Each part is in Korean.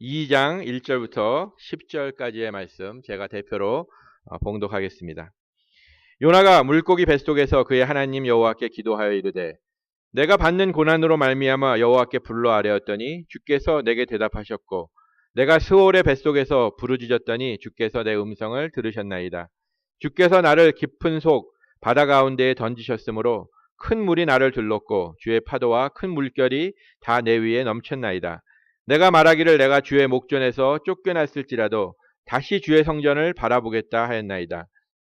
2장 1절부터 10절까지의 말씀 제가 대표로 봉독하겠습니다. 요나가 물고기 뱃속에서 그의 하나님 여호와께 기도하여 이르되 내가 받는 고난으로 말미암아 여호와께 불러 아뢰었더니 주께서 내게 대답하셨고 내가 스올의 뱃속에서 부르짖었더니 주께서 내 음성을 들으셨나이다. 주께서 나를 깊은 속 바다 가운데에 던지셨으므로 큰 물이 나를 들렀고 주의 파도와 큰 물결이 다 내 위에 넘쳤나이다. 내가 말하기를 내가 주의 목전에서 쫓겨났을지라도 다시 주의 성전을 바라보겠다 하였나이다.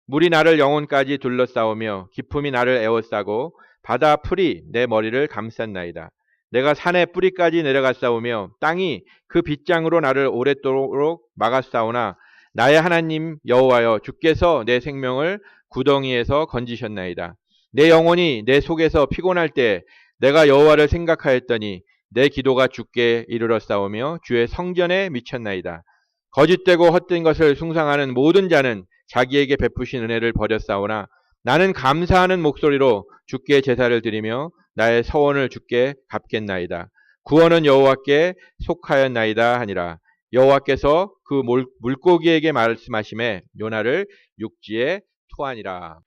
물이 나를 영혼까지 둘러싸우며 기품이 나를 에워싸고 바다 풀이 내 머리를 감쌌나이다. 내가 산의 뿌리까지 내려갔사오며 땅이 그 빗장으로 나를 오랫도록 막았사오나 나의 하나님 여호와여 주께서 내 생명을 구덩이에서 건지셨나이다. 내 영혼이 내 속에서 피곤할 때 내가 여호와를 생각하였더니 내 기도가 주께 이르렀사오며 주의 성전에 미쳤나이다. 거짓되고 헛된 것을 숭상하는 모든 자는 자기에게 베푸신 은혜를 버렸사오나 나는 감사하는 목소리로 주께 제사를 드리며 나의 서원을 주께 갚겠나이다. 구원은 여호와께 속하였나이다 하니라. 여호와께서 그 물고기에게 말씀하심에 요나를 육지에 토하니라.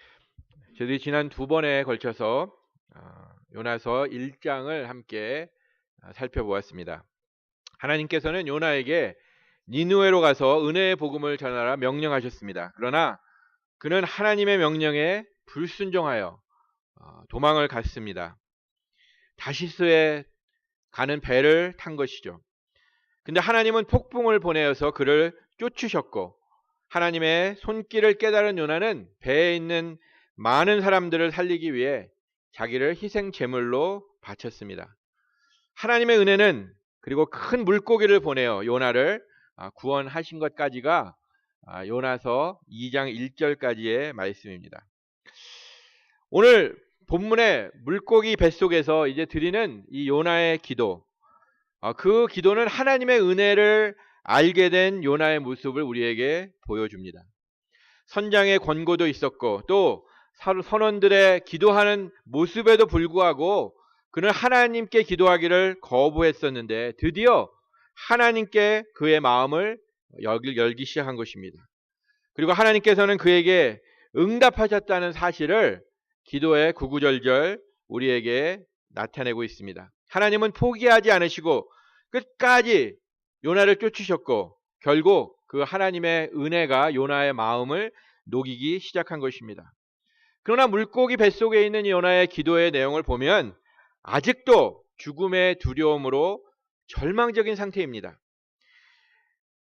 저희들이 지난 두 번에 걸쳐서 요나서 1장을 함께 살펴보았습니다. 하나님께서는 요나에게 니느웨로 가서 은혜의 복음을 전하라 명령하셨습니다. 그러나 그는 하나님의 명령에 불순종하여 도망을 갔습니다. 다시스에 가는 배를 탄 것이죠. 근데 하나님은 폭풍을 보내어서 그를 쫓으셨고 하나님의 손길을 깨달은 요나는 배에 있는 많은 사람들을 살리기 위해 자기를 희생 제물로 바쳤습니다. 하나님의 은혜는 그리고 큰 물고기를 보내어 요나를 구원하신 것까지가 요나서 2장 1절까지의 말씀입니다. 오늘 본문의 물고기 뱃속에서 이제 드리는 이 요나의 기도, 그 기도는 하나님의 은혜를 알게 된 요나의 모습을 우리에게 보여줍니다. 선장의 권고도 있었고 또 선원들의 기도하는 모습에도 불구하고 그는 하나님께 기도하기를 거부했었는데 드디어 하나님께 그의 마음을 열기 시작한 것입니다. 그리고 하나님께서는 그에게 응답하셨다는 사실을 기도의 구구절절 우리에게 나타내고 있습니다. 하나님은 포기하지 않으시고 끝까지 요나를 쫓으셨고 결국 그 하나님의 은혜가 요나의 마음을 녹이기 시작한 것입니다. 그러나 물고기 뱃속에 있는 요나의 기도의 내용을 보면 아직도 죽음의 두려움으로 절망적인 상태입니다.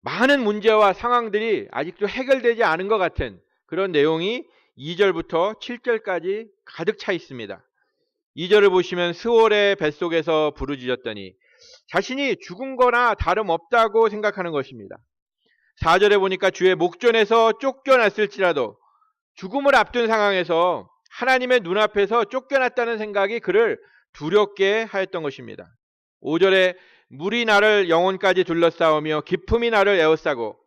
많은 문제와 상황들이 아직도 해결되지 않은 것 같은 그런 내용이 2절부터 7절까지 가득 차 있습니다. 2절을 보시면 스올의 뱃속에서 부르짖었더니 자신이 죽은 거나 다름없다고 생각하는 것입니다. 4절에 보니까 주의 목전에서 쫓겨났을지라도 죽음을 앞둔 상황에서 하나님의 눈앞에서 쫓겨났다는 생각이 그를 두렵게 하였던 것입니다. 5절에 물이 나를 영혼까지 둘러싸우며 기품이 나를 에워싸고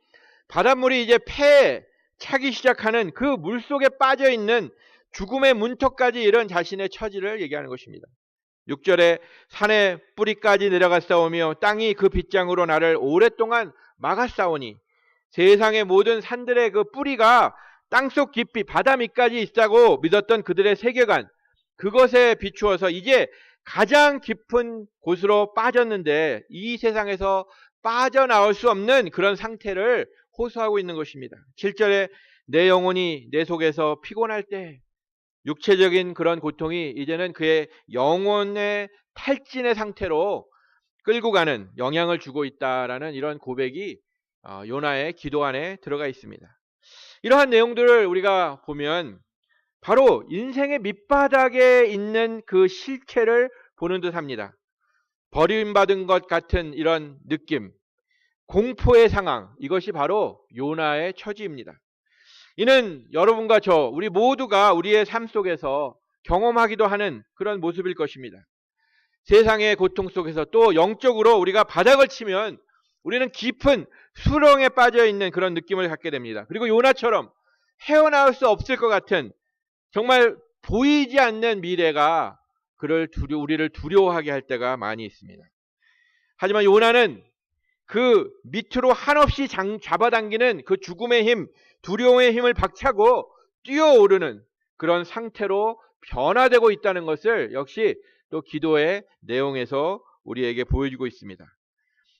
바닷물이 이제 폐에 차기 시작하는 그 물속에 빠져있는 죽음의 문턱까지 이른 자신의 처지를 얘기하는 것입니다. 6절에 산의 뿌리까지 내려갔사오며 땅이 그 빗장으로 나를 오랫동안 막았사오니 세상의 모든 산들의 그 뿌리가 땅속 깊이 바다 밑까지 있다고 믿었던 그들의 세계관, 그것에 비추어서 이제 가장 깊은 곳으로 빠졌는데 이 세상에서 빠져나올 수 없는 그런 상태를 호소하고 있는 것입니다. 7절에 내 영혼이 내 속에서 피곤할 때 육체적인 그런 고통이 이제는 그의 영혼의 탈진의 상태로 끌고 가는 영향을 주고 있다라는 이런 고백이 요나의 기도 안에 들어가 있습니다. 이러한 내용들을 우리가 보면 바로 인생의 밑바닥에 있는 그 실체를 보는 듯합니다. 버림받은 것 같은 이런 느낌, 공포의 상황, 이것이 바로 요나의 처지입니다. 이는 여러분과 저, 우리 모두가 우리의 삶 속에서 경험하기도 하는 그런 모습일 것입니다. 세상의 고통 속에서 또 영적으로 우리가 바닥을 치면 우리는 깊은 수렁에 빠져 있는 그런 느낌을 갖게 됩니다. 그리고 요나처럼 헤어나올 수 없을 것 같은 정말 보이지 않는 미래가 우리를 두려워하게 할 때가 많이 있습니다. 하지만 요나는 그 밑으로 한없이 잡아당기는 그 죽음의 힘, 두려움의 힘을 박차고 뛰어오르는 그런 상태로 변화되고 있다는 것을 역시 또 기도의 내용에서 우리에게 보여주고 있습니다.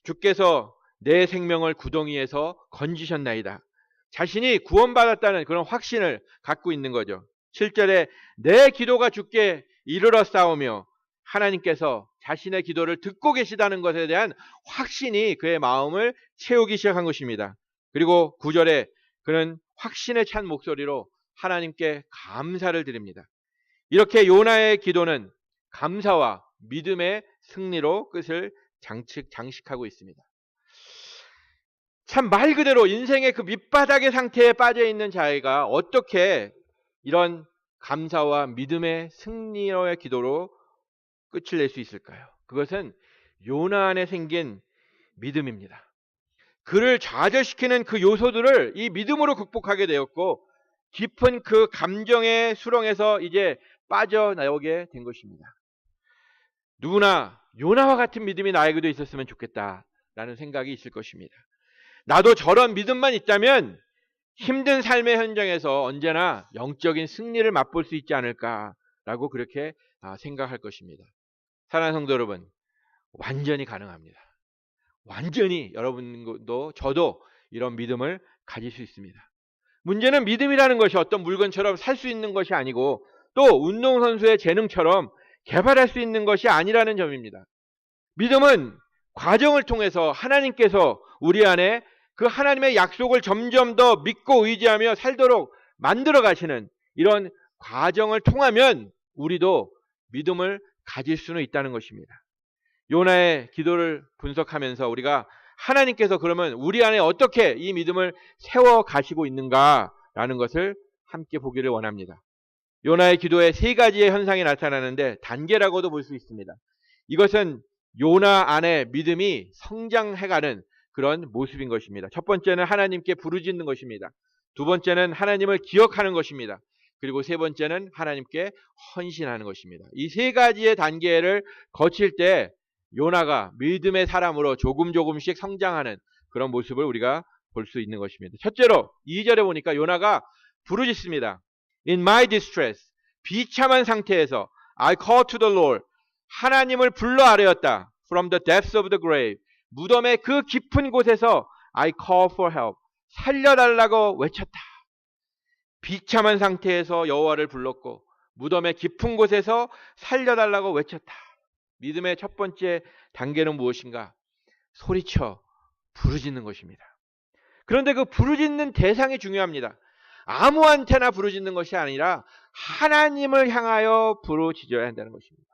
주께서 내 생명을 구덩이에서 건지셨나이다. 자신이 구원받았다는 그런 확신을 갖고 있는 거죠. 7절에 내 기도가 주께 이르러 싸우며 하나님께서 자신의 기도를 듣고 계시다는 것에 대한 확신이 그의 마음을 채우기 시작한 것입니다. 그리고 9절에 그는 확신에 찬 목소리로 하나님께 감사를 드립니다. 이렇게 요나의 기도는 감사와 믿음의 승리로 끝을 장식하고 있습니다. 참 말 그대로 인생의 그 밑바닥의 상태에 빠져 있는 자가 어떻게 이런 감사와 믿음의 승리의 기도로 끝을 낼 수 있을까요? 그것은 요나 안에 생긴 믿음입니다. 그를 좌절시키는 그 요소들을 이 믿음으로 극복하게 되었고 깊은 그 감정의 수렁에서 이제 빠져나오게 된 것입니다. 누구나 요나와 같은 믿음이 나에게도 있었으면 좋겠다라는 생각이 있을 것입니다. 나도 저런 믿음만 있다면 힘든 삶의 현장에서 언제나 영적인 승리를 맛볼 수 있지 않을까라고 그렇게 생각할 것입니다. 사랑하는 성도 여러분, 완전히 가능합니다. 완전히 여러분도 저도 이런 믿음을 가질 수 있습니다. 문제는 믿음이라는 것이 어떤 물건처럼 살 수 있는 것이 아니고 또 운동선수의 재능처럼 개발할 수 있는 것이 아니라는 점입니다. 믿음은 과정을 통해서 하나님께서 우리 안에 그 하나님의 약속을 점점 더 믿고 의지하며 살도록 만들어 가시는 이런 과정을 통하면 우리도 믿음을 가질 수는 있다는 것입니다. 요나의 기도를 분석하면서 우리가 하나님께서 그러면 우리 안에 어떻게 이 믿음을 세워 가시고 있는가라는 것을 함께 보기를 원합니다. 요나의 기도에 세 가지의 현상이 나타나는데 단계라고도 볼 수 있습니다. 이것은 요나 안에 믿음이 성장해가는 그런 모습인 것입니다. 첫 번째는 하나님께 부르짖는 것입니다. 두 번째는 하나님을 기억하는 것입니다. 그리고 세 번째는 하나님께 헌신하는 것입니다. 이 세 가지의 단계를 거칠 때 요나가 믿음의 사람으로 조금씩 성장하는 그런 모습을 우리가 볼 수 있는 것입니다. 첫째로 2절에 보니까 요나가 부르짖습니다. In my distress, 비참한 상태에서 I call to the Lord, 하나님을 불러 아뢰었다. From the depths of the grave, 무덤의 그 깊은 곳에서 I call for help, 살려달라고 외쳤다. 비참한 상태에서 여호와를 불렀고 무덤의 깊은 곳에서 살려달라고 외쳤다. 믿음의 첫 번째 단계는 무엇인가? 소리쳐 부르짖는 것입니다. 그런데 그 부르짖는 대상이 중요합니다. 아무한테나 부르짖는 것이 아니라 하나님을 향하여 부르짖어야 한다는 것입니다.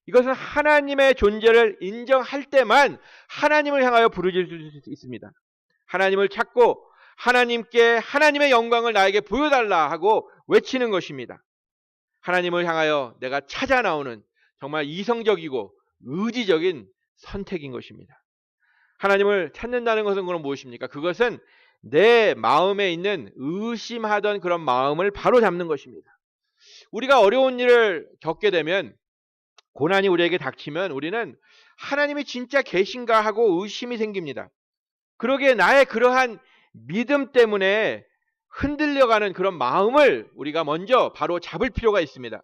이것은 하나님의 존재를 인정할 때만 하나님을 향하여 부르짖을 수 있습니다. 하나님을 찾고 하나님께 하나님의 영광을 나에게 보여달라 하고 외치는 것입니다. 하나님을 향하여 내가 찾아 나오는 정말 이성적이고 의지적인 선택인 것입니다. 하나님을 찾는다는 것은 그럼 무엇입니까? 그것은 내 마음에 있는 의심하던 그런 마음을 바로 잡는 것입니다. 우리가 어려운 일을 겪게 되면, 고난이 우리에게 닥치면 우리는 하나님이 진짜 계신가 하고 의심이 생깁니다. 그러기에 나의 그러한 믿음 때문에 흔들려가는 그런 마음을 우리가 먼저 바로 잡을 필요가 있습니다.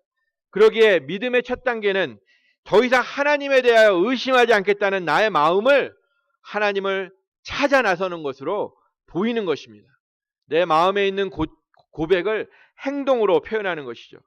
그러기에 믿음의 첫 단계는 더 이상 하나님에 대하여 의심하지 않겠다는 나의 마음을 하나님을 찾아 나서는 것으로 보이는 것입니다. 내 마음에 있는 고백을 행동으로 표현하는 것이죠.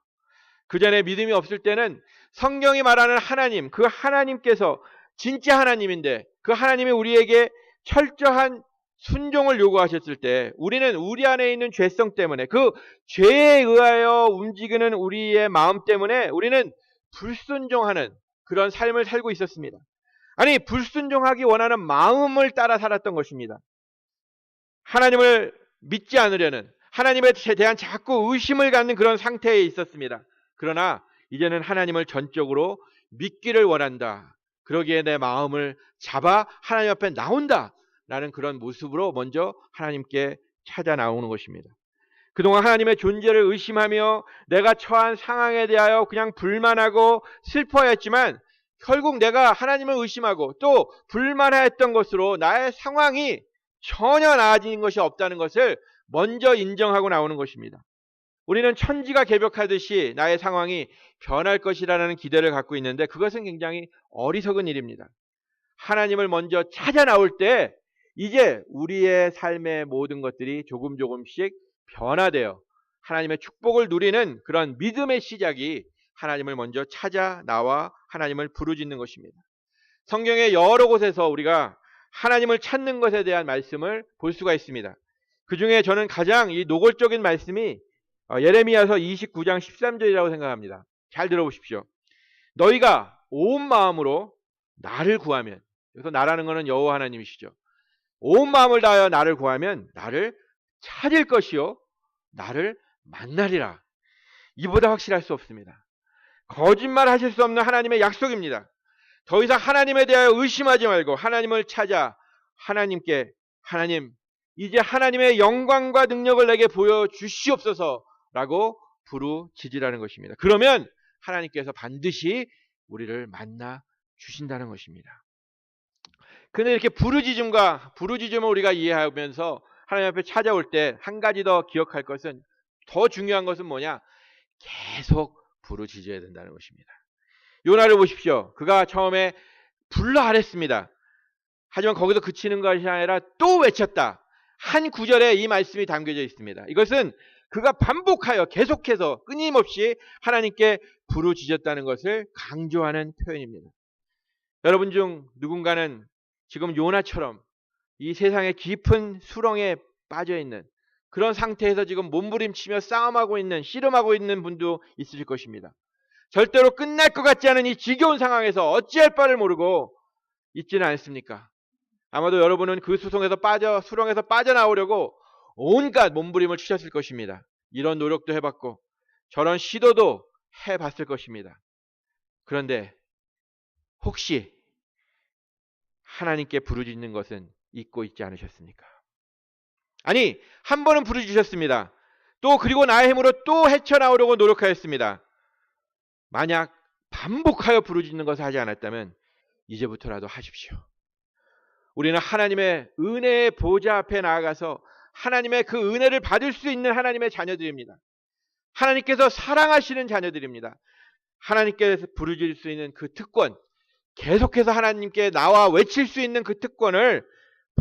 그 전에 믿음이 없을 때는 성경이 말하는 하나님, 그 하나님께서 진짜 하나님인데 그 하나님이 우리에게 철저한 순종을 요구하셨을 때 우리는 우리 안에 있는 죄성 때문에, 그 죄에 의하여 움직이는 우리의 마음 때문에 우리는 불순종하는 그런 삶을 살고 있었습니다. 아니, 불순종하기 원하는 마음을 따라 살았던 것입니다. 하나님을 믿지 않으려는, 하나님에 대한 자꾸 의심을 갖는 그런 상태에 있었습니다. 그러나 이제는 하나님을 전적으로 믿기를 원한다. 그러기에 내 마음을 잡아 하나님 앞에 나온다. 라는 그런 모습으로 먼저 하나님께 찾아 나오는 것입니다. 그동안 하나님의 존재를 의심하며 내가 처한 상황에 대하여 그냥 불만하고 슬퍼했지만 결국 내가 하나님을 의심하고 또 불만했던 것으로 나의 상황이 전혀 나아진 것이 없다는 것을 먼저 인정하고 나오는 것입니다. 우리는 천지가 개벽하듯이 나의 상황이 변할 것이라는 기대를 갖고 있는데 그것은 굉장히 어리석은 일입니다. 하나님을 먼저 찾아 나올 때 이제 우리의 삶의 모든 것들이 조금씩 변화되어 하나님의 축복을 누리는 그런 믿음의 시작이 하나님을 먼저 찾아 나와 하나님을 부르짖는 것입니다. 성경의 여러 곳에서 우리가 하나님을 찾는 것에 대한 말씀을 볼 수가 있습니다. 그 중에 저는 가장 이 노골적인 말씀이 예레미야서 29장 13절이라고 생각합니다. 잘 들어보십시오. 너희가 온 마음으로 나를 구하면, 여기서 나라는 것은 여호와 하나님이시죠. 온 마음을 다하여 나를 구하면 나를 찾을 것이요 나를 만나리라. 이보다 확실할 수 없습니다. 거짓말 하실 수 없는 하나님의 약속입니다. 더 이상 하나님에 대하여 의심하지 말고 하나님을 찾아 하나님께 하나님 이제 하나님의 영광과 능력을 내게 보여주시옵소서라고 부르짖으라는 것입니다. 그러면 하나님께서 반드시 우리를 만나 주신다는 것입니다. 근데 이렇게 부르짖음을 우리가 이해하면서 하나님 앞에 찾아올 때 한 가지 더 기억할 것은 더 중요한 것은 뭐냐? 계속 부르짖어야 된다는 것입니다. 요나를 보십시오. 그가 처음에 불러 아랬습니다. 하지만 거기서 그치는 것이 아니라 또 외쳤다. 한 구절에 이 말씀이 담겨져 있습니다. 이것은 그가 반복하여 계속해서 끊임없이 하나님께 부르짖었다는 것을 강조하는 표현입니다. 여러분 중 누군가는 지금 요나처럼 이 세상의 깊은 수렁에 빠져있는 그런 상태에서 지금 몸부림치며 싸움하고 있는, 씨름하고 있는 분도 있으실 것입니다. 절대로 끝날 것 같지 않은 이 지겨운 상황에서 어찌할 바를 모르고 있지는 않습니까? 아마도 여러분은 그 수렁에서 빠져나오려고 온갖 몸부림을 치셨을 것입니다. 이런 노력도 해봤고 저런 시도도 해봤을 것입니다. 그런데 혹시 하나님께 부르짖는 것은 잊고 있지 않으셨습니까? 아니, 한 번은 부르짖으셨습니다. 또 그리고 나의 힘으로 또 헤쳐나오려고 노력하였습니다. 만약 반복하여 부르짖는 것을 하지 않았다면 이제부터라도 하십시오. 우리는 하나님의 은혜의 보좌 앞에 나아가서 하나님의 그 은혜를 받을 수 있는 하나님의 자녀들입니다. 하나님께서 사랑하시는 자녀들입니다. 하나님께서 부르짖을 수 있는 그 특권, 계속해서 하나님께 나와 외칠 수 있는 그 특권을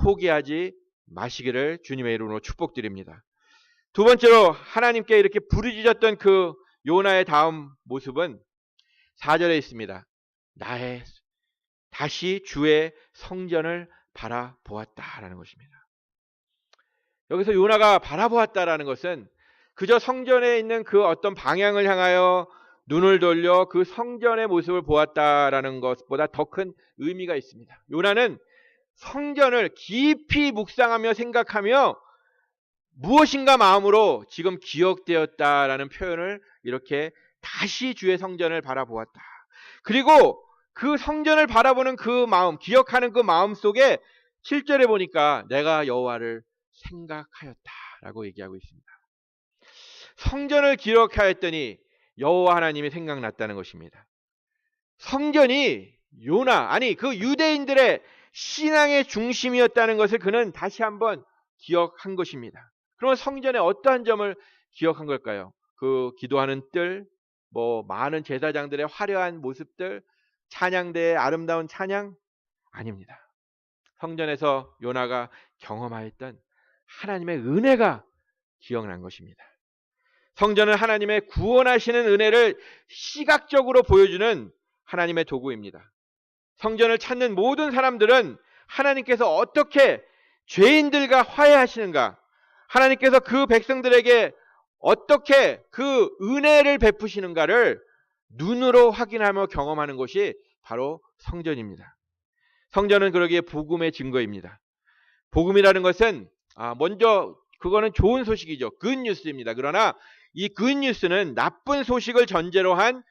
포기하지 마시기를 주님의 이름으로 축복드립니다. 두 번째로 하나님께 이렇게 부르짖었던 그 요나의 다음 모습은 4절에 있습니다. 다시 주의 성전을 바라보았다라는 것입니다. 여기서 요나가 바라보았다라는 것은 그저 성전에 있는 그 어떤 방향을 향하여 눈을 돌려 그 성전의 모습을 보았다라는 것보다 더 큰 의미가 있습니다. 요나는 성전을 깊이 묵상하며 생각하며 무엇인가 마음으로 지금 기억되었다라는 표현을 이렇게 다시 주의 성전을 바라보았다. 그리고 그 성전을 바라보는 그 마음, 기억하는 그 마음 속에 7절에 보니까 내가 여호와를 생각하였다라고 얘기하고 있습니다. 성전을 기억하였더니 여호와 하나님이 생각났다는 것입니다. 성전이 그 유대인들의 신앙의 중심이었다는 것을 그는 다시 한번 기억한 것입니다. 그러면 성전의 어떠한 점을 기억한 걸까요? 그 기도하는 뜰, 많은 제사장들의 화려한 모습들, 찬양대의 아름다운 찬양? 아닙니다. 성전에서 요나가 경험하였던 하나님의 은혜가 기억난 것입니다. 성전은 하나님의 구원하시는 은혜를 시각적으로 보여주는 하나님의 도구입니다. 성전을 찾는 모든 사람들은 하나님께서 어떻게 죄인들과 화해하시는가, 하나님께서 그 백성들에게 어떻게 그 은혜를 베푸시는가를 눈으로 확인하며 경험하는 것이 바로 성전입니다. 성전은 그러기에 복음의 증거입니다. 복음이라는 것은 먼저 그거는 좋은 소식이죠. 굿뉴스입니다. 그러나 이 굿뉴스는 나쁜 소식을 전제로 한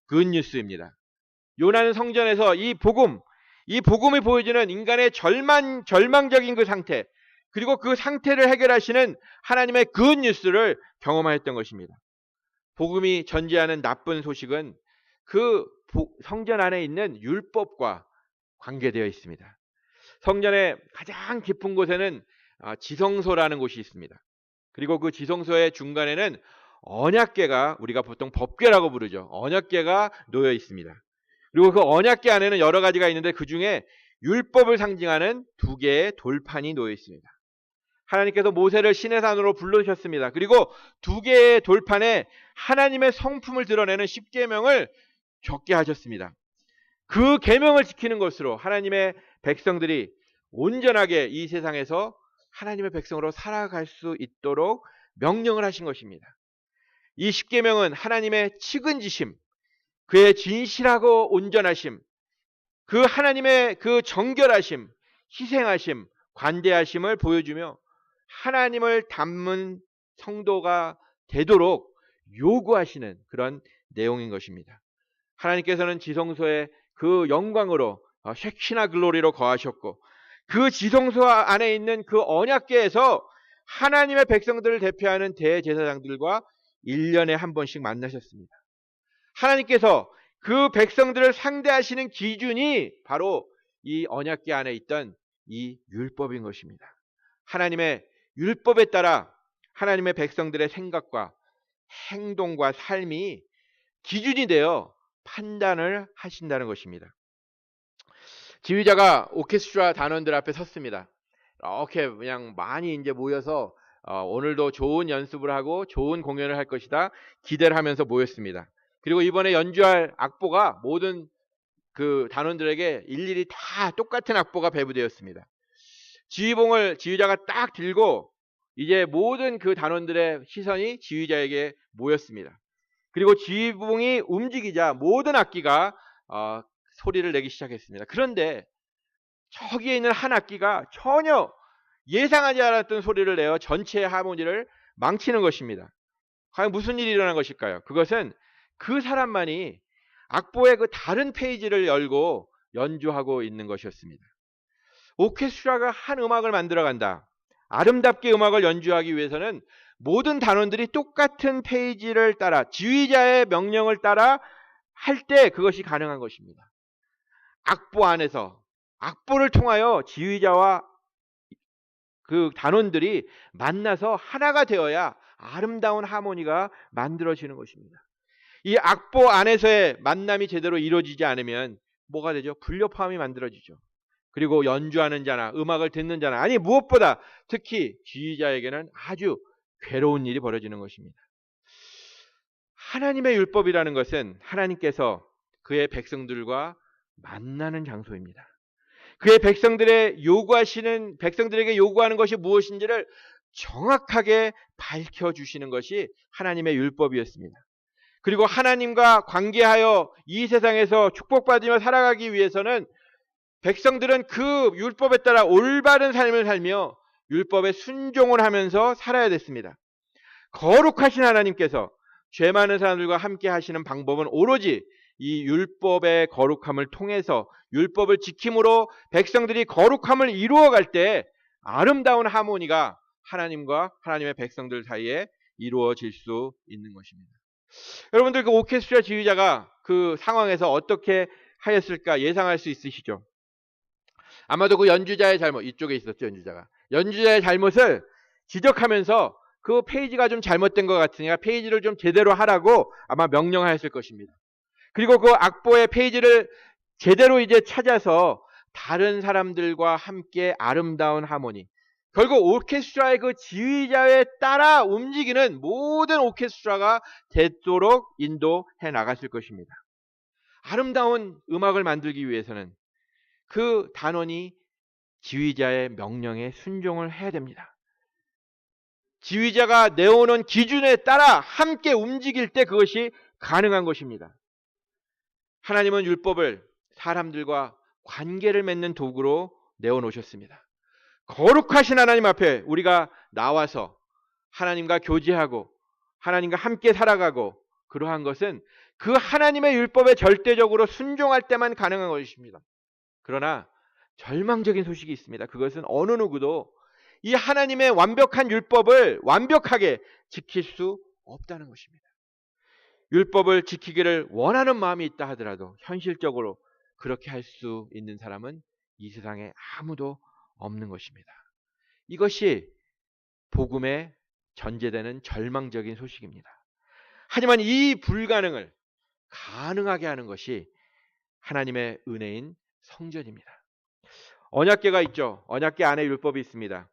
굿뉴스입니다. 요나는 성전에서 이 복음이 보여주는 인간의 절망적인 그 상태, 그리고 그 상태를 해결하시는 하나님의 굿뉴스를 경험하였던 것입니다. 복음이 전제하는 나쁜 소식은 그 성전 안에 있는 율법과 관계되어 있습니다. 성전의 가장 깊은 곳에는 지성소라는 곳이 있습니다. 그리고 그 지성소의 중간에는 언약궤가, 우리가 보통 법궤라고 부르죠. 언약궤가 놓여 있습니다. 그리고 그 언약궤 안에는 여러 가지가 있는데 그 중에 율법을 상징하는 2개의 돌판이 놓여 있습니다. 하나님께서 모세를 시내산으로 부르셨습니다. 그리고 2개의 돌판에 하나님의 성품을 드러내는 10계명을 적게 하셨습니다. 그 계명을 지키는 것으로 하나님의 백성들이 온전하게 이 세상에서 하나님의 백성으로 살아갈 수 있도록 명령을 하신 것입니다. 이 10계명은 하나님의 측은지심, 그의 진실하고 온전하심, 그 하나님의 그 정결하심, 희생하심, 관대하심을 보여주며 하나님을 닮은 성도가 되도록 요구하시는 그런 내용인 것입니다. 하나님께서는 지성소에 그 영광으로 쉐키나 글로리로 거하셨고, 그 지성소 안에 있는 그 언약궤에서 하나님의 백성들을 대표하는 대제사장들과 1년에 한 번씩 만나셨습니다. 하나님께서 그 백성들을 상대하시는 기준이 바로 이 언약궤 안에 있던 이 율법인 것입니다. 하나님의 율법에 따라 하나님의 백성들의 생각과 행동과 삶이 기준이 되어 판단을 하신다는 것입니다. 지휘자가 오케스트라 단원들 앞에 섰습니다. 이렇게 그냥 많이 이제 모여서 오늘도 좋은 연습을 하고 좋은 공연을 할 것이다 기대를 하면서 모였습니다. 그리고 이번에 연주할 악보가 모든 그 단원들에게 일일이 다 똑같은 악보가 배부되었습니다. 지휘봉을 지휘자가 딱 들고 이제 모든 그 단원들의 시선이 지휘자에게 모였습니다. 그리고 지휘봉이 움직이자 모든 악기가 소리를 내기 시작했습니다. 그런데 저기에 있는 한 악기가 전혀 예상하지 않았던 소리를 내어 전체의 하모니를 망치는 것입니다. 과연 무슨 일이 일어난 것일까요? 그것은 그 사람만이 악보의 그 다른 페이지를 열고 연주하고 있는 것이었습니다. 오케스트라가 한 음악을 만들어간다, 아름답게 음악을 연주하기 위해서는 모든 단원들이 똑같은 페이지를 따라, 지휘자의 명령을 따라 할 때 그것이 가능한 것입니다. 악보 안에서, 악보를 통하여 지휘자와 그 단원들이 만나서 하나가 되어야 아름다운 하모니가 만들어지는 것입니다. 이 악보 안에서의 만남이 제대로 이루어지지 않으면 뭐가 되죠? 불협화음이 만들어지죠. 그리고 연주하는 자나 음악을 듣는 자나, 아니 무엇보다 특히 지휘자에게는 아주 괴로운 일이 벌어지는 것입니다. 하나님의 율법이라는 것은 하나님께서 그의 백성들과 만나는 장소입니다. 그의 백성들에게 요구하는 것이 무엇인지를 정확하게 밝혀주시는 것이 하나님의 율법이었습니다. 그리고 하나님과 관계하여 이 세상에서 축복받으며 살아가기 위해서는 백성들은 그 율법에 따라 올바른 삶을 살며 율법에 순종을 하면서 살아야 됐습니다. 거룩하신 하나님께서 죄 많은 사람들과 함께 하시는 방법은 오로지 이 율법의 거룩함을 통해서, 율법을 지킴으로 백성들이 거룩함을 이루어갈 때 아름다운 하모니가 하나님과 하나님의 백성들 사이에 이루어질 수 있는 것입니다. 여러분들, 그 오케스트라 지휘자가 그 상황에서 어떻게 하였을까 예상할 수 있으시죠? 아마도 그 연주자의 잘못, 이쪽에 있었죠, 연주자의 잘못을 지적하면서 그 페이지가 좀 잘못된 것 같으니까 페이지를 좀 제대로 하라고 아마 명령하였을 것입니다. 그리고 그 악보의 페이지를 제대로 이제 찾아서 다른 사람들과 함께 아름다운 하모니, 결국 오케스트라의 그 지휘자에 따라 움직이는 모든 오케스트라가 되도록 인도해 나갔을 것입니다. 아름다운 음악을 만들기 위해서는 그 단원이 지휘자의 명령에 순종을 해야 됩니다. 지휘자가 내오는 기준에 따라 함께 움직일 때 그것이 가능한 것입니다. 하나님은 율법을 사람들과 관계를 맺는 도구로 내어놓으셨습니다. 거룩하신 하나님 앞에 우리가 나와서 하나님과 교제하고 하나님과 함께 살아가고, 그러한 것은 그 하나님의 율법에 절대적으로 순종할 때만 가능한 것입니다. 그러나 절망적인 소식이 있습니다. 그것은 어느 누구도 이 하나님의 완벽한 율법을 완벽하게 지킬 수 없다는 것입니다. 율법을 지키기를 원하는 마음이 있다 하더라도 현실적으로 그렇게 할 수 있는 사람은 이 세상에 아무도 없는 것입니다. 이것이 복음에 전제되는 절망적인 소식입니다. 하지만 이 불가능을 가능하게 하는 것이 하나님의 은혜인 성전입니다. 언약궤가 있죠. 언약궤 안에 율법이 있습니다.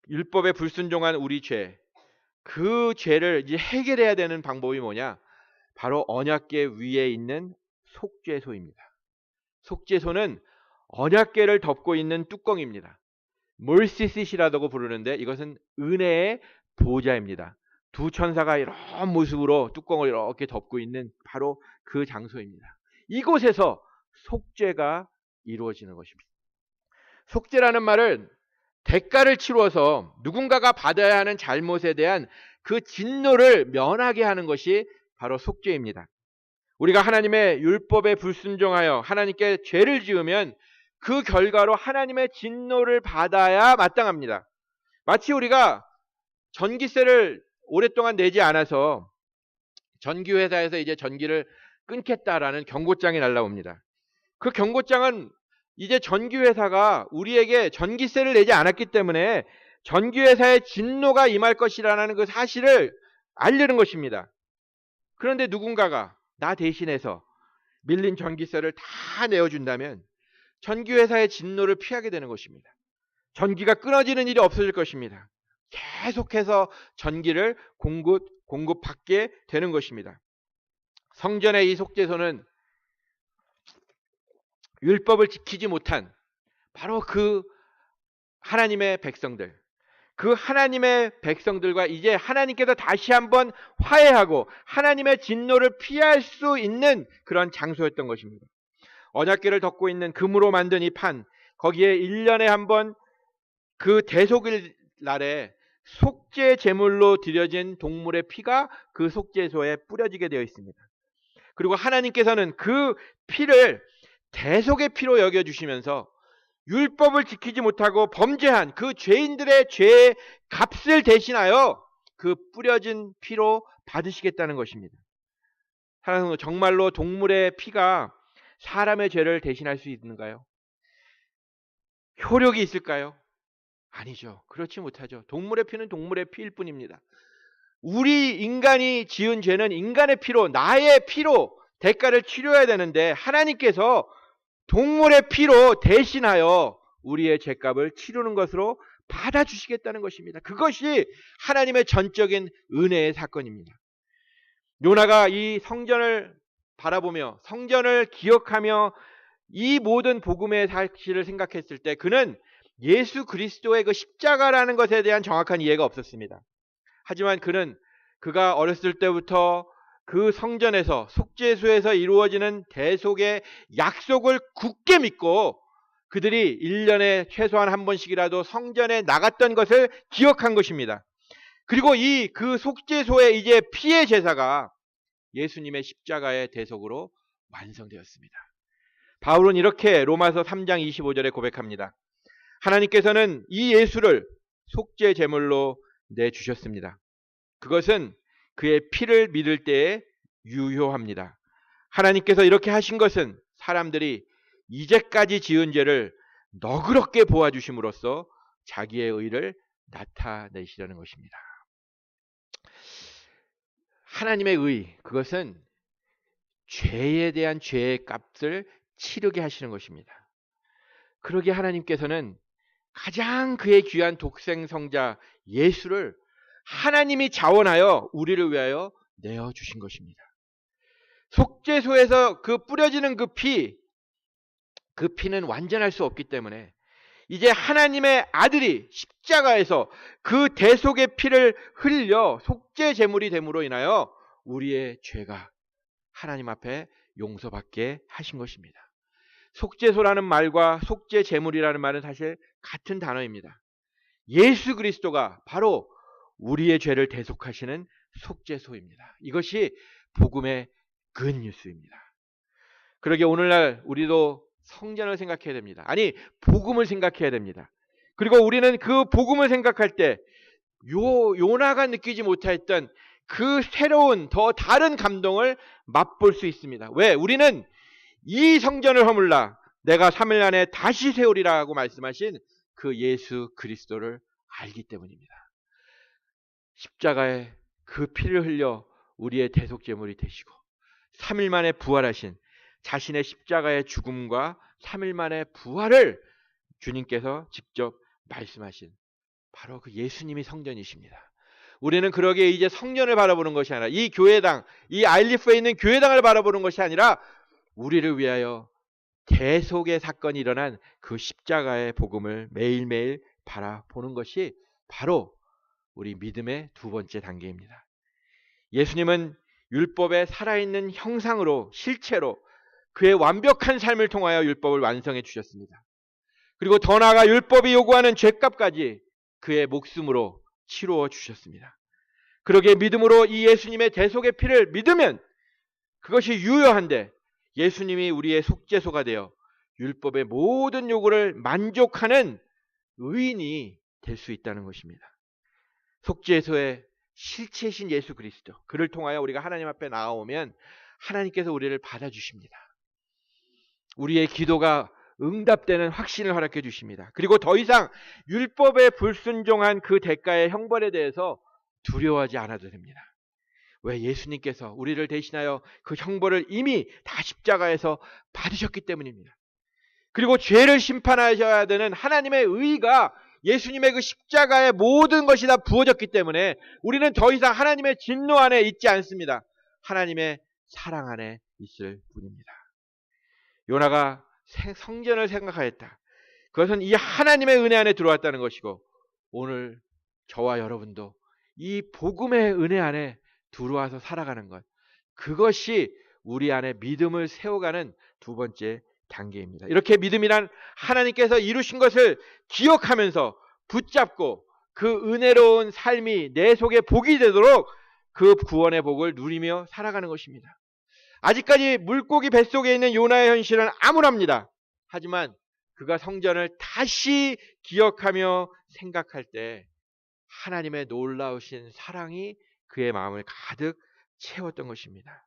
율법에 불순종한 우리 죄, 그 죄를 이제 해결해야 되는 방법이 뭐냐? 바로 언약궤 위에 있는 속죄소입니다. 속죄소는 언약궤를 덮고 있는 뚜껑입니다. 몰시싯이라고 부르는데 이것은 은혜의 보좌입니다. 두 천사가 이런 모습으로 뚜껑을 이렇게 덮고 있는 바로 그 장소입니다. 이곳에서 속죄가 이루어지는 것입니다. 속죄라는 말은 대가를 치루어서 누군가가 받아야 하는 잘못에 대한 그 진노를 면하게 하는 것이 바로 속죄입니다. 우리가 하나님의 율법에 불순종하여 하나님께 죄를 지으면 그 결과로 하나님의 진노를 받아야 마땅합니다. 마치 우리가 전기세를 오랫동안 내지 않아서 전기회사에서 이제 전기를 끊겠다라는 경고장이 날라옵니다. 그 경고장은 이제 전기회사가 우리에게 전기세를 내지 않았기 때문에 전기회사의 진노가 임할 것이라는 그 사실을 알리는 것입니다. 그런데 누군가가 나 대신해서 밀린 전기세를 다 내어준다면 전기회사의 진노를 피하게 되는 것입니다. 전기가 끊어지는 일이 없어질 것입니다. 계속해서 전기를 공급받게 되는 것입니다. 성전의 이 속죄소는 율법을 지키지 못한 바로 그 하나님의 백성들, 그 하나님의 백성들과 이제 하나님께서 다시 한번 화해하고 하나님의 진노를 피할 수 있는 그런 장소였던 것입니다. 언약궤를 덮고 있는 금으로 만든 이 판, 거기에 1년에 한 번 그 대속일 날에 속죄 제물로 드려진 동물의 피가 그 속죄소에 뿌려지게 되어 있습니다. 그리고 하나님께서는 그 피를 대속의 피로 여겨주시면서 율법을 지키지 못하고 범죄한 그 죄인들의 죄의 값을 대신하여 그 뿌려진 피로 받으시겠다는 것입니다. 사랑하는 정말로 동물의 피가 사람의 죄를 대신할 수 있는가요? 효력이 있을까요? 아니죠. 그렇지 못하죠. 동물의 피는 동물의 피일 뿐입니다. 우리 인간이 지은 죄는 인간의 피로, 나의 피로 대가를 치료해야 되는데 하나님께서 동물의 피로 대신하여 우리의 죄값을 치르는 것으로 받아주시겠다는 것입니다. 그것이 하나님의 전적인 은혜의 사건입니다. 요나가 이 성전을 바라보며 성전을 기억하며 이 모든 복음의 사실을 생각했을 때 그는 예수 그리스도의 그 십자가라는 것에 대한 정확한 이해가 없었습니다. 하지만 그가 어렸을 때부터 그 성전에서 속죄소에서 이루어지는 대속의 약속을 굳게 믿고 그들이 1년에 최소한 한 번씩이라도 성전에 나갔던 것을 기억한 것입니다. 그리고 그 속죄소의 이제 피의 제사가 예수님의 십자가의 대속으로 완성되었습니다. 바울은 이렇게 로마서 3장 25절에 고백합니다. 하나님께서는 이 예수를 속죄 제물로 내주셨습니다. 그것은 그의 피를 믿을 때에 유효합니다. 하나님께서 이렇게 하신 것은 사람들이 이제까지 지은 죄를 너그럽게 보아주심으로써 자기의 의를 나타내시려는 것입니다. 하나님의 의, 그것은 죄에 대한 죄의 값을 치르게 하시는 것입니다. 그러기에 하나님께서는 가장 그의 귀한 독생성자 예수를 하나님이 자원하여 우리를 위하여 내어주신 것입니다. 속죄소에서 그 뿌려지는 그 피는 완전할 수 없기 때문에 이제 하나님의 아들이 십자가에서 그 대속의 피를 흘려 속죄 제물이 됨으로 인하여 우리의 죄가 하나님 앞에 용서받게 하신 것입니다. 속죄소라는 말과 속죄 제물이라는 말은 사실 같은 단어입니다. 예수 그리스도가 바로 우리의 죄를 대속하시는 속죄소입니다. 이것이 복음의 굿뉴스입니다. 그러게 오늘날 우리도 성전을 생각해야 됩니다. 아니, 복음을 생각해야 됩니다. 그리고 우리는 그 복음을 생각할 때 요나가 느끼지 못했던 그 새로운 더 다른 감동을 맛볼 수 있습니다. 왜? 우리는 이 성전을 허물라 내가 3일 안에 다시 세우리라고 말씀하신 그 예수 그리스도를 알기 때문입니다. 십자가에 그 피를 흘려 우리의 대속제물이 되시고 3일 만에 부활하신 자신의 십자가의 죽음과 3일 만에 부활을 주님께서 직접 말씀하신 바로 그 예수님이 성전이십니다. 우리는 그러기에 이제 성전을 바라보는 것이 아니라 이 교회당, 이 아일리프에 있는 교회당을 바라보는 것이 아니라 우리를 위하여 대속의 사건이 일어난 그 십자가의 복음을 매일매일 바라보는 것이 바로 우리 믿음의 두 번째 단계입니다. 예수님은 율법의 살아있는 형상으로 실체로 그의 완벽한 삶을 통하여 율법을 완성해 주셨습니다. 그리고 더 나아가 율법이 요구하는 죄값까지 그의 목숨으로 치루어 주셨습니다. 그러기에 믿음으로 이 예수님의 대속의 피를 믿으면 그것이 유효한데 예수님이 우리의 속죄소가 되어 율법의 모든 요구를 만족하는 의인이 될 수 있다는 것입니다. 속죄소의 실체이신 예수 그리스도, 그를 통하여 우리가 하나님 앞에 나아오면 하나님께서 우리를 받아주십니다. 우리의 기도가 응답되는 확신을 허락해 주십니다. 그리고 더 이상 율법에 불순종한 그 대가의 형벌에 대해서 두려워하지 않아도 됩니다. 왜? 예수님께서 우리를 대신하여 그 형벌을 이미 다 십자가에서 받으셨기 때문입니다. 그리고 죄를 심판하셔야 되는 하나님의 의가 예수님의 그 십자가의 모든 것이 다 부어졌기 때문에 우리는 더 이상 하나님의 진노 안에 있지 않습니다. 하나님의 사랑 안에 있을 뿐입니다. 요나가 성전을 생각하였다. 그것은 이 하나님의 은혜 안에 들어왔다는 것이고 오늘 저와 여러분도 이 복음의 은혜 안에 들어와서 살아가는 것, 그것이 우리 안에 믿음을 세워가는 두 번째 단계입니다. 이렇게 믿음이란 하나님께서 이루신 것을 기억하면서 붙잡고 그 은혜로운 삶이 내 속에 복이 되도록 그 구원의 복을 누리며 살아가는 것입니다. 아직까지 물고기 뱃속에 있는 요나의 현실은 암울합니다. 하지만 그가 성전을 다시 기억하며 생각할 때 하나님의 놀라우신 사랑이 그의 마음을 가득 채웠던 것입니다.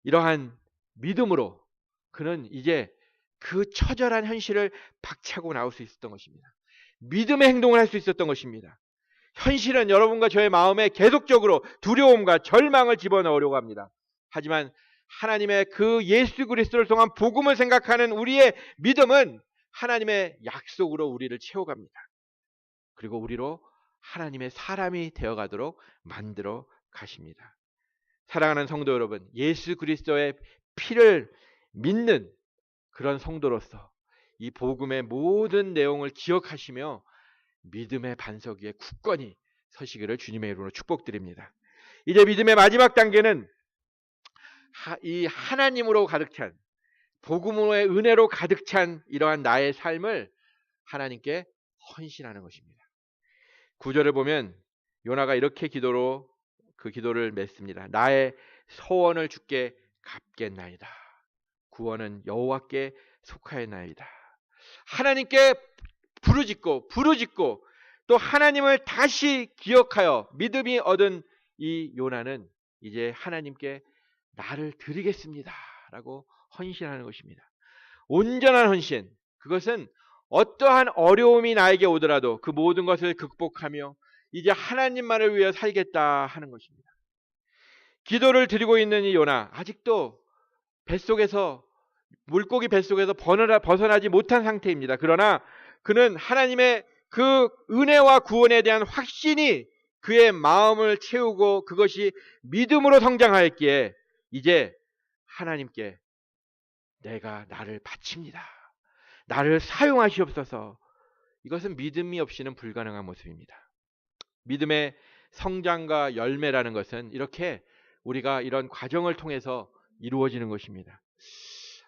이러한 믿음으로 그는 이제 그 처절한 현실을 박차고 나올 수 있었던 것입니다. 믿음의 행동을 할 수 있었던 것입니다. 현실은 여러분과 저의 마음에 계속적으로 두려움과 절망을 집어넣으려고 합니다. 하지만 하나님의 그 예수 그리스도를 통한 복음을 생각하는 우리의 믿음은 하나님의 약속으로 우리를 채워갑니다. 그리고 우리로 하나님의 사람이 되어가도록 만들어 가십니다. 사랑하는 성도 여러분, 예수 그리스도의 피를 믿는 그런 성도로서 이 복음의 모든 내용을 기억하시며 믿음의 반석 위에 굳건히 서시기를 주님의 이름으로 축복드립니다. 이제 믿음의 마지막 단계는 이 하나님으로 가득 찬, 복음의 은혜로 가득 찬 이러한 나의 삶을 하나님께 헌신하는 것입니다. 9절을 보면 요나가 이렇게 그 기도를 맺습니다. 나의 소원을 주께 갚겠나이다. 구원은 여호와께 속하였나이다. 하나님께 부르짖고 또 하나님을 다시 기억하여 믿음이 얻은 이 요나는 이제 하나님께 나를 드리겠습니다 라고 헌신하는 것입니다. 온전한 헌신, 그것은 어떠한 어려움이 나에게 오더라도 그 모든 것을 극복하며 이제 하나님만을 위해 살겠다 하는 것입니다. 기도를 드리고 있는 이 요나, 아직도 물고기 뱃속에서 벗어나지 못한 상태입니다. 그러나 그는 하나님의 그 은혜와 구원에 대한 확신이 그의 마음을 채우고 그것이 믿음으로 성장하였기에 이제 하나님께 내가 나를 바칩니다. 나를 사용하시옵소서. 이것은 믿음이 없이는 불가능한 모습입니다. 믿음의 성장과 열매라는 것은 이렇게 우리가 이런 과정을 통해서 이루어지는 것입니다.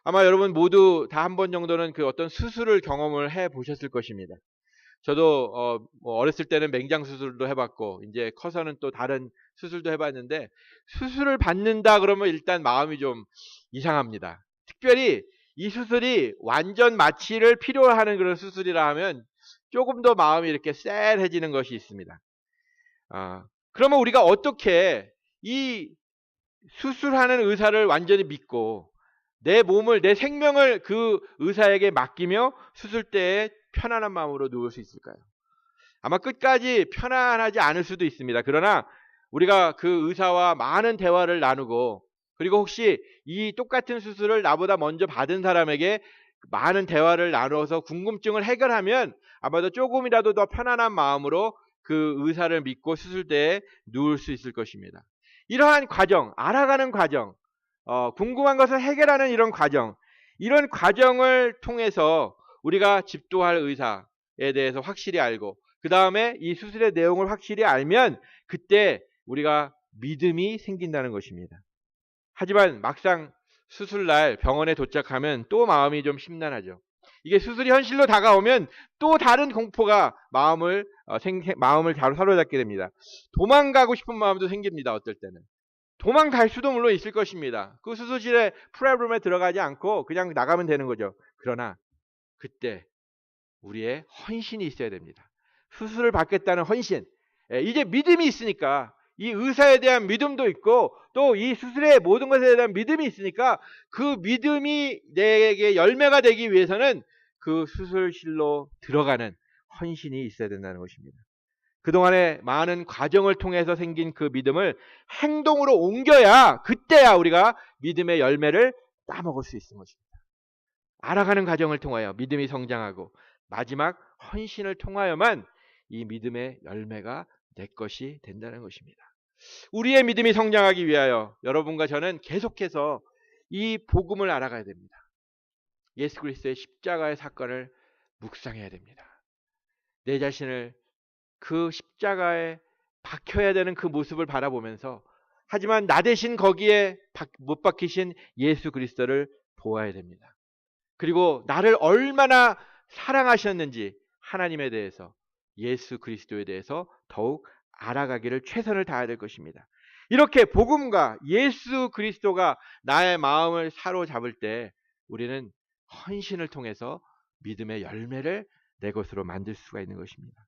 아마 여러분 모두 다 한 번 정도는 그 어떤 수술을 경험을 해 보셨을 것입니다. 저도 어렸을 때는 맹장 수술도 해봤고 이제 커서는 또 다른 수술도 해봤는데 수술을 받는다 그러면 일단 마음이 좀 이상합니다. 특별히 이 수술이 완전 마취를 필요하는 그런 수술이라 하면 조금 더 마음이 이렇게 쎄해지는 것이 있습니다. 그러면 우리가 어떻게 이 수술하는 의사를 완전히 믿고 내 몸을, 내 생명을 그 의사에게 맡기며 수술대에 편안한 마음으로 누울 수 있을까요? 아마 끝까지 편안하지 않을 수도 있습니다. 그러나 우리가 그 의사와 많은 대화를 나누고, 그리고 혹시 이 똑같은 수술을 나보다 먼저 받은 사람에게 많은 대화를 나눠서 궁금증을 해결하면 아마도 조금이라도 더 편안한 마음으로 그 의사를 믿고 수술대에 누울 수 있을 것입니다. 이러한 과정, 알아가는 과정, 궁금한 것을 해결하는 이런 과정을 통해서 우리가 집도할 의사에 대해서 확실히 알고, 그 다음에 이 수술의 내용을 확실히 알면 그때 우리가 믿음이 생긴다는 것입니다. 하지만 막상 수술날 병원에 도착하면 또 마음이 좀 심란하죠. 이게 수술이 현실로 다가오면 또 다른 공포가 마음을 사로잡게 됩니다. 도망가고 싶은 마음도 생깁니다. 어떨 때는. 도망갈 수도 물론 있을 것입니다. 그 수술실에 프레임룸에 들어가지 않고 그냥 나가면 되는 거죠. 그러나 그때 우리의 헌신이 있어야 됩니다. 수술을 받겠다는 헌신. 이제 믿음이 있으니까, 이 의사에 대한 믿음도 있고 또 이 수술의 모든 것에 대한 믿음이 있으니까 그 믿음이 내게 열매가 되기 위해서는 그 수술실로 들어가는 헌신이 있어야 된다는 것입니다. 그동안의 많은 과정을 통해서 생긴 그 믿음을 행동으로 옮겨야, 그때야 우리가 믿음의 열매를 따먹을 수 있는 것입니다. 알아가는 과정을 통하여 믿음이 성장하고 마지막 헌신을 통하여만 이 믿음의 열매가 내 것이 된다는 것입니다. 우리의 믿음이 성장하기 위하여 여러분과 저는 계속해서 이 복음을 알아가야 됩니다. 예수 그리스도의 십자가의 사건을 묵상해야 됩니다. 내 자신을 그 십자가에 박혀야 되는 그 모습을 바라보면서, 하지만 나 대신 거기에 못 박히신 예수 그리스도를 보아야 됩니다. 그리고 나를 얼마나 사랑하셨는지 하나님에 대해서, 예수 그리스도에 대해서 더욱 알아가기를 최선을 다해야 될 것입니다. 이렇게 복음과 예수 그리스도가 나의 마음을 사로잡을 때 우리는 헌신을 통해서 믿음의 열매를 내 것으로 만들 수가 있는 것입니다.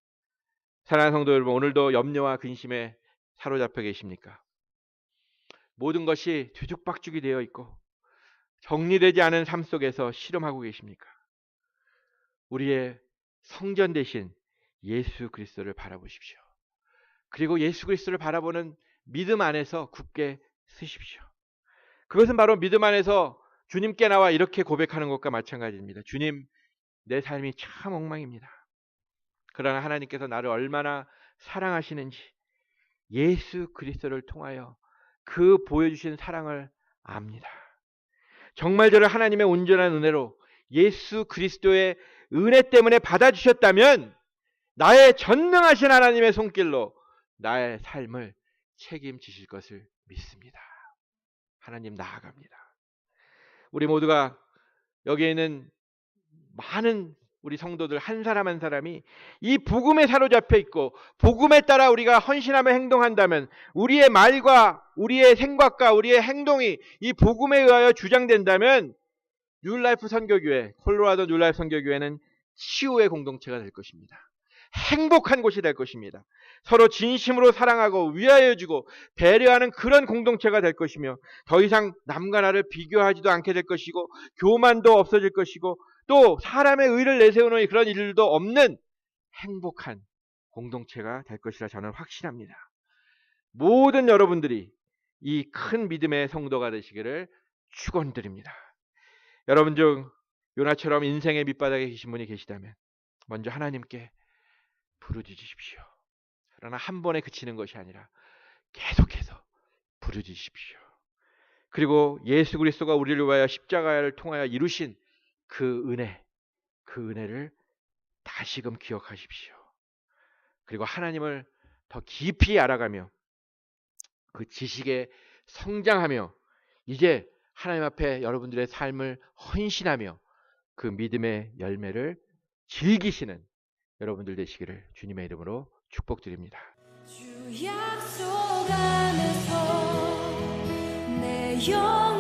사랑하는 성도 여러분, 오늘도 염려와 근심에 사로잡혀 계십니까? 모든 것이 뒤죽박죽이 되어 있고 정리되지 않은 삶 속에서 씨름하고 계십니까? 우리의 성전 되신 예수 그리스도를 바라보십시오. 그리고 예수 그리스도를 바라보는 믿음 안에서 굳게 서십시오. 그것은 바로 믿음 안에서 주님께 나와 이렇게 고백하는 것과 마찬가지입니다. 주님, 내 삶이 참 엉망입니다. 그러나 하나님께서 나를 얼마나 사랑하시는지 예수 그리스도를 통하여 그 보여주신 사랑을 압니다. 정말 저를 하나님의 온전한 은혜로 예수 그리스도의 은혜 때문에 받아주셨다면 나의 전능하신 하나님의 손길로 나의 삶을 책임지실 것을 믿습니다. 하나님 나아갑니다. 우리 모두가 여기에 있는 많은 우리 성도들 한 사람 한 사람이 이 복음에 사로잡혀 있고 복음에 따라 우리가 헌신하며 행동한다면, 우리의 말과 우리의 생각과 우리의 행동이 이 복음에 의하여 주장된다면 뉴라이프 선교교회, 콜로라도 뉴라이프 선교교회는 치유의 공동체가 될 것입니다. 행복한 곳이 될 것입니다. 서로 진심으로 사랑하고 위하여주고 배려하는 그런 공동체가 될 것이며, 더 이상 남과 나를 비교하지도 않게 될 것이고, 교만도 없어질 것이고, 또 사람의 의를 내세우는 그런 일들도 없는 행복한 공동체가 될 것이라 저는 확신합니다. 모든 여러분들이 이 큰 믿음의 성도가 되시기를 축원드립니다. 여러분 중 요나처럼 인생의 밑바닥에 계신 분이 계시다면 먼저 하나님께 부르짖으십시오. 그러나 한 번에 그치는 것이 아니라 계속해서 부르짖으십시오. 그리고 예수 그리스도가 우리를 위하여 십자가를 통하여 이루신 그 은혜를 다시금 기억하십시오. 그리고 하나님을 더 깊이 알아가며 그 지식에 성장하며 이제 하나님 앞에 여러분들의 삶을 헌신하며 그 믿음의 열매를 즐기시는 여러분들 되시기를 주님의 이름으로 축복드립니다. 주 약속 안에서 내 영